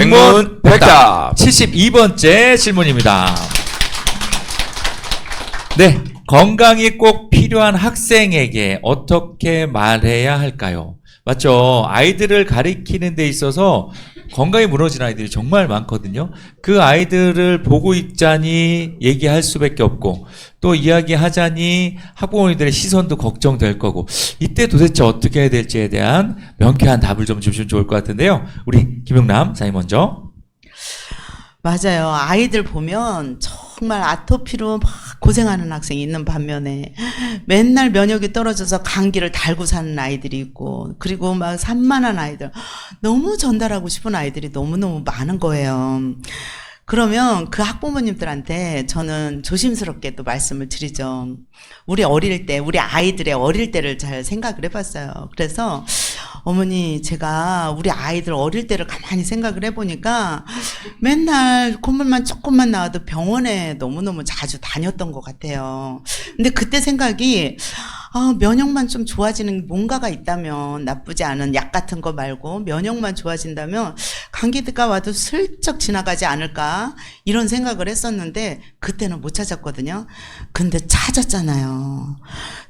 백문백답 72번째 질문입니다. 네, 건강이 꼭 필요한 학생에게 어떻게 말해야 할까요? 맞죠? 아이들을 가리키는 데 있어서 건강이 무너진 아이들이 정말 많거든요. 그 아이들을 보고 있자니 얘기할 수밖에 없고 또 이야기하자니 학부모님들의 시선도 걱정될 거고 이때 도대체 어떻게 해야 될지에 대한 명쾌한 답을 좀 주시면 좋을 것 같은데요. 우리 김용남 사님 먼저. 맞아요. 아이들 보면 정말 아토피로 막 고생하는 학생이 있는 반면에 맨날 면역이 떨어져서 감기를 달고 사는 아이들이 있고 그리고 막 산만한 아이들 너무 전달하고 싶은 아이들이 너무너무 많은 거예요. 그러면 그 학부모님들한테 저는 조심스럽게 또 말씀을 드리죠. 우리 어릴 때, 우리 아이들의 어릴 때를 잘 생각을 해봤어요. 그래서 어머니 제가 우리 아이들 어릴 때를 가만히 생각을 해보니까 맨날 콧물만 조금만 나와도 병원에 너무너무 자주 다녔던 것 같아요. 근데 그때 생각이 면역만 좀 좋아지는 뭔가가 있다면 나쁘지 않은 약 같은 거 말고 면역만 좋아진다면 감기가 와도 슬쩍 지나가지 않을까 이런 생각을 했었는데 그때는 못 찾았거든요. 근데 찾았잖아요.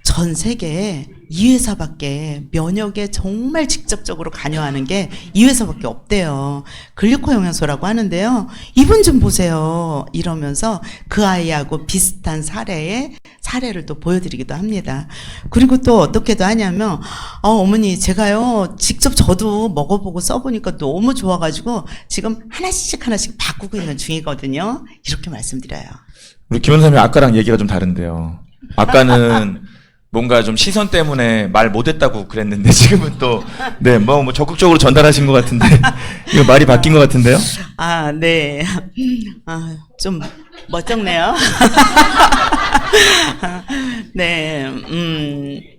전 세계에 이 회사밖에 면역에 정말 직접적으로 관여하는 게 이 회사밖에 없대요. 글리코 영양소라고 하는데요. 이분 좀 보세요. 이러면서 그 아이하고 비슷한 사례를 또 보여드리기도 합니다. 그리고 또 어떻게도 하냐면 어머니 제가요 직접 저도 먹어보고 써보니까 너무 좋아가지고 지금 하나씩 바꾸고 있는 중이거든요. 이렇게 말씀드려요. 우리 김 원장님 아까랑 얘기가 좀 다른데요. 아까는 뭔가 좀 시선 때문에 말 못했다고 그랬는데 지금은 또 네, 뭐 적극적으로 전달하신 것 같은데 이거 말이 바뀐 것 같은데요? 네. 좀 멋쩍네요. 네,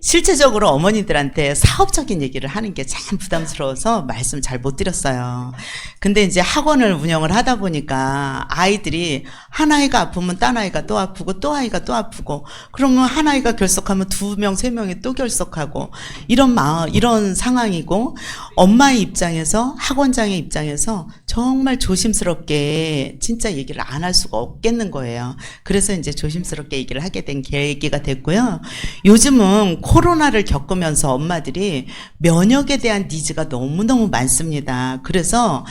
실제적으로 어머니들한테 사업적인 얘기를 하는 게 참 부담스러워서 말씀 잘 못 드렸어요. 근데 이제 학원을 운영을 하다 보니까 아이들이 한 아이가 아프면 딴 아이가 또 아프고 또 아이가 또 아프고 그러면 한 아이가 결석하면 2명, 3명이 또 결석하고 이런 상황이고 엄마의 입장에서 학원장의 입장에서 정말 조심스럽게 진짜 얘기를 안 할 수가 없겠는 거예요. 그래서 이제 조심스럽게 얘기를 하게 된 계기가 됐고요. 요즘은 코로나를 겪으면서 엄마들이 면역에 대한 니즈가 너무너무 많습니다. 그래서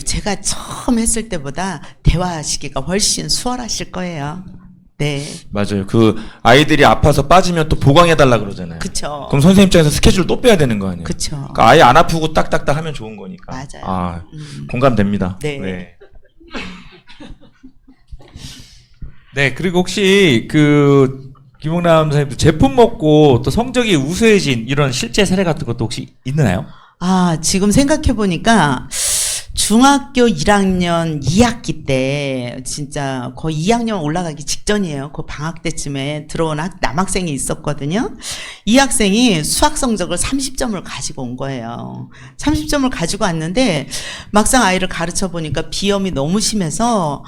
제가 처음 했을 때보다 대화하시기가 훨씬 수월하실 거예요. 네. 맞아요. 그 아이들이 아파서 빠지면 또 보강해달라 그러잖아요. 그쵸. 그럼 선생님 입장에서 스케줄 또 빼야 되는 거 아니에요? 그쵸. 그러니까 아예 안 아프고 딱딱딱 하면 좋은 거니까. 맞아요. 공감됩니다. 네. 네, 그리고 혹시 김용남 선생님도 제품 먹고 또 성적이 우수해진 이런 실제 사례 같은 것도 혹시 있나요? 지금 생각해보니까 중학교 1학년 2학기 때 진짜 거의 2학년 올라가기 직전이에요. 그 방학 때쯤에 들어온 남학생이 있었거든요. 이 학생이 수학 성적을 30점을 가지고 온 거예요. 30점을 가지고 왔는데 막상 아이를 가르쳐 보니까 비염이 너무 심해서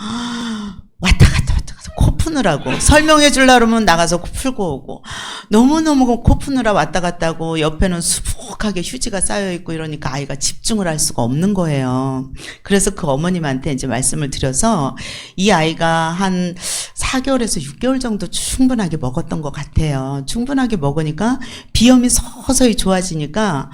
왔다 갔다 코 푸느라고 설명해 주려고 그러면 나가서 코 풀고 오고 너무너무 코 푸느라 왔다 갔다 하고 옆에는 수북하게 휴지가 쌓여 있고 이러니까 아이가 집중을 할 수가 없는 거예요. 그래서 그 어머님한테 이제 말씀을 드려서 이 아이가 한 4개월에서 6개월 정도 충분하게 먹었던 것 같아요. 충분하게 먹으니까 비염이 서서히 좋아지니까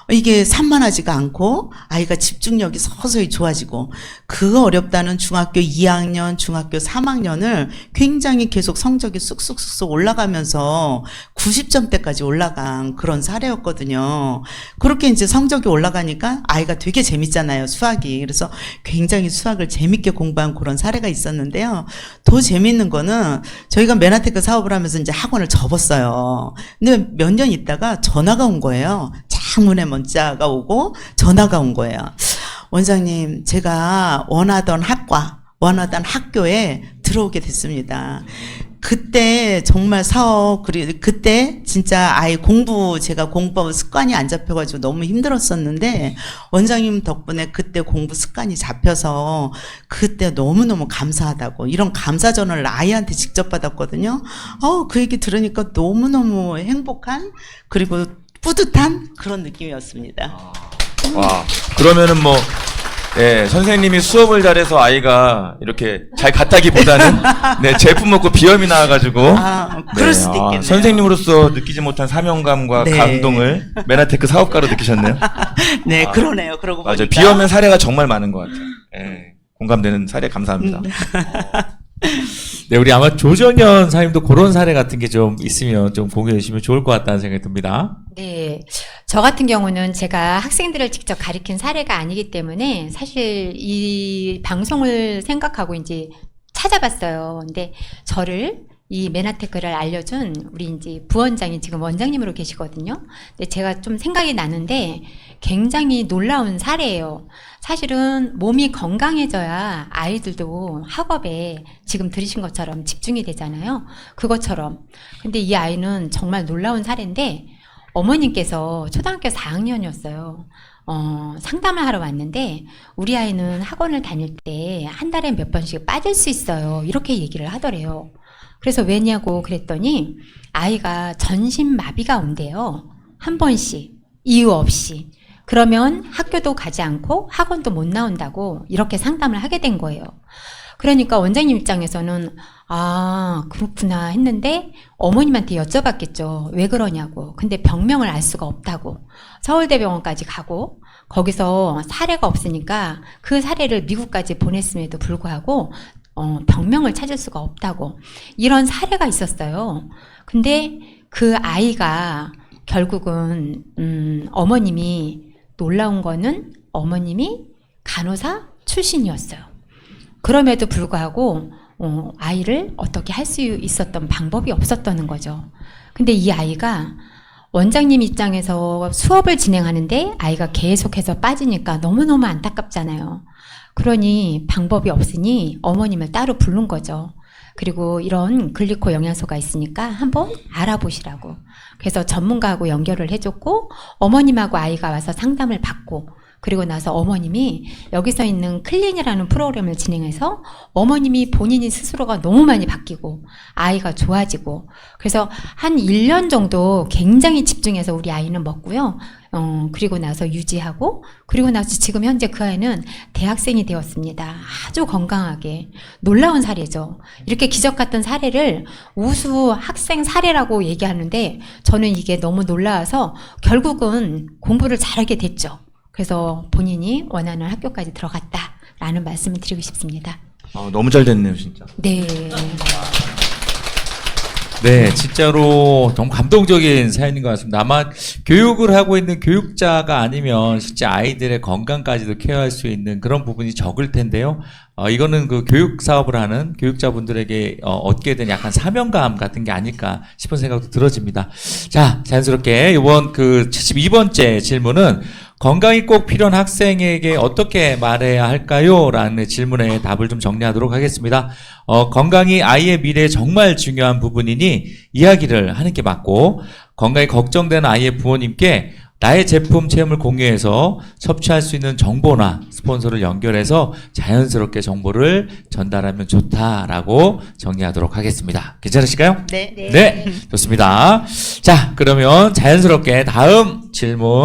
이게 산만하지가 않고 아이가 집중력이 서서히 좋아지고 그 어렵다는 중학교 2학년, 중학교 3학년을 굉장히 계속 성적이 쑥쑥쑥 올라가면서 90점대까지 올라간 그런 사례였거든요. 그렇게 이제 성적이 올라가니까 아이가 되게 재밌잖아요, 수학이. 그래서 굉장히 수학을 재밌게 공부한 그런 사례가 있었는데요. 더 재밌는 거는 저희가 메나테크 사업을 하면서 이제 학원을 접었어요. 근데 몇 년 있다가 전화가 온 거예요. 창문에 문자가 오고 전화가 온 거예요. 원장님, 제가 원하던 학교에 들어오게 됐습니다. 그때 정말 그리고 그때 진짜 아예 제가 공부 습관이 안 잡혀가지고 너무 힘들었었는데 원장님 덕분에 그때 공부 습관이 잡혀서 그때 너무너무 감사하다고 이런 감사 전화를 아이한테 직접 받았거든요. 그 얘기 들으니까 너무너무 행복한 그리고 뿌듯한 그런 느낌이었습니다. 와, 그러면은 뭐 네, 선생님이 수업을 잘해서 아이가 이렇게 잘 갔다기보다는 네, 제품 먹고 비염이 나와가지고 그럴 수도 있겠네요. 선생님으로서 느끼지 못한 사명감과 네. 감동을 메나테크 사업가로 느끼셨네요. 네, 그러네요. 그러고 맞아요. 보니까. 비염의 사례가 정말 많은 것 같아요. 네, 공감되는 사례 감사합니다. 네, 우리 아마 조정현 사님도 그런 사례 같은 게 좀 있으면 좀 공유해 주시면 좋을 것 같다는 생각이 듭니다. 네. 저 같은 경우는 제가 학생들을 직접 가리킨 사례가 아니기 때문에 사실 이 방송을 생각하고 이제 찾아봤어요. 근데 저를 이 메나테크를 알려준 우리 이제 부원장이 지금 원장님으로 계시거든요. 근데 제가 좀 생각이 나는데 굉장히 놀라운 사례예요. 사실은 몸이 건강해져야 아이들도 학업에 지금 들으신 것처럼 집중이 되잖아요. 그것처럼. 근데 이 아이는 정말 놀라운 사례인데 어머님께서 초등학교 4학년이었어요. 상담을 하러 왔는데 우리 아이는 학원을 다닐 때 한 달에 몇 번씩 빠질 수 있어요. 이렇게 얘기를 하더래요. 그래서 왜냐고 그랬더니 아이가 전신마비가 온대요. 한 번씩 이유 없이. 그러면 학교도 가지 않고 학원도 못 나온다고 이렇게 상담을 하게 된 거예요. 그러니까 원장님 입장에서는 아 그렇구나 했는데 어머님한테 여쭤봤겠죠. 왜 그러냐고. 근데 병명을 알 수가 없다고. 서울대병원까지 가고 거기서 사례가 없으니까 그 사례를 미국까지 보냈음에도 불구하고 병명을 찾을 수가 없다고. 이런 사례가 있었어요. 근데 그 아이가 결국은 어머님이 놀라운 거는 어머님이 간호사 출신이었어요. 그럼에도 불구하고 아이를 어떻게 할 수 있었던 방법이 없었다는 거죠. 근데 이 아이가 원장님 입장에서 수업을 진행하는데 아이가 계속해서 빠지니까 너무너무 안타깝잖아요. 그러니 방법이 없으니 어머님을 따로 부른 거죠. 그리고 이런 글리코 영양소가 있으니까 한번 알아보시라고. 그래서 전문가하고 연결을 해줬고 어머님하고 아이가 와서 상담을 받고 그리고 나서 어머님이 여기서 있는 클린이라는 프로그램을 진행해서 어머님이 본인이 스스로가 너무 많이 바뀌고 아이가 좋아지고 그래서 한 1년 정도 굉장히 집중해서 우리 아이는 먹고요. 그리고 나서 유지하고 그리고 나서 지금 현재 그 아이는 대학생이 되었습니다. 아주 건강하게. 놀라운 사례죠. 이렇게 기적 같은 사례를 우수 학생 사례라고 얘기하는데 저는 이게 너무 놀라워서 결국은 공부를 잘하게 됐죠. 그래서 본인이 원하는 학교까지 들어갔다라는 말씀을 드리고 싶습니다. 너무 잘 됐네요, 진짜. 네. 네, 진짜로 너무 감동적인 사연인 것 같습니다. 아마 교육을 하고 있는 교육자가 아니면 실제 아이들의 건강까지도 케어할 수 있는 그런 부분이 적을 텐데요. 이거는 그 교육 사업을 하는 교육자분들에게 얻게 된 약간 사명감 같은 게 아닐까 싶은 생각도 들어집니다. 자, 자연스럽게 이번 그 72번째 질문은 건강이 꼭 필요한 학생에게 어떻게 말해야 할까요? 라는 질문에 답을 좀 정리하도록 하겠습니다. 건강이 아이의 미래에 정말 중요한 부분이니 이야기를 하는 게 맞고, 건강이 걱정되는 아이의 부모님께 나의 제품 체험을 공유해서 섭취할 수 있는 정보나 스폰서를 연결해서 자연스럽게 정보를 전달하면 좋다라고 정리하도록 하겠습니다. 괜찮으실까요? 네. 네, 좋습니다. 자, 그러면 자연스럽게 다음 질문